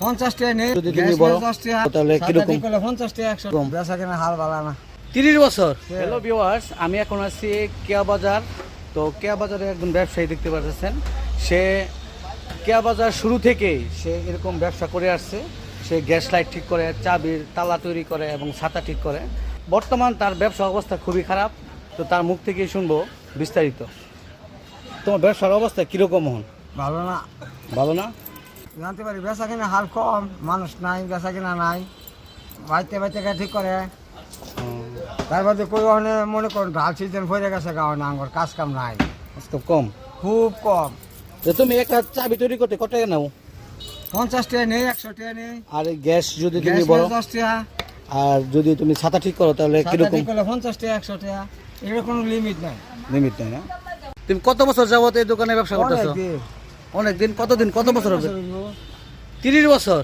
50 টাকা নেই যদি তুমি বলো তাহলে কিরকম 50 টাকা 100 বেচা কেনা হাল বালা না 30 বছর। হ্যালো ভিউয়ার্স, আমি এখন আছি কেয়া বাজার। তো কেয়া বাজারে একজন ব্যবসায়ী দেখতে পাচ্ছেন, সে কেয়া বাজার শুরু থেকেই সে এরকম ব্যবসা করে আসছে। সে গ্যাস লাইট ঠিক করে, চাবির তালা তৈরি করে এবং ছাতা ঠিক করে। বর্তমান তার ব্যবসা অবস্থা খুবই খারাপ। তো তার মুখ থেকেই শুনবো বিস্তারিত। তোমার ব্যবসার অবস্থা কিরকম হন? ভালো না। ভালো না? জানতে পারি বেচা কেনা হাল কম, মানুষ নাই, বেচা কেনা নাই, বাইতে বাইতে ঠিক করে। তারপরে কই ওখানে মনে করুন ঢাল সিজন ভরে গেছে গাও না, আমার কাজ কাম নাই, আজকে কম, খুব কম। তো তুমি একটা চাবি তৈরি করতে কত টাকা নাও? 50 টাকা নেই, 100 টাকা নেই। আর গ্যাস যদি তুমি বলো, 10 টাকা। আর যদি তুমি ছাতা ঠিক করো তাহলে কিরকম? 50 টাকা 100 টাকা, এর কোনো লিমিট নাই। লিমিট নাই না? তুমি কত বছর যাবত এই দোকানে ব্যবসা করতেছো? অনেক দিন। অনেক দিন। কতদিন, কত বছর হবে? 30 বছর।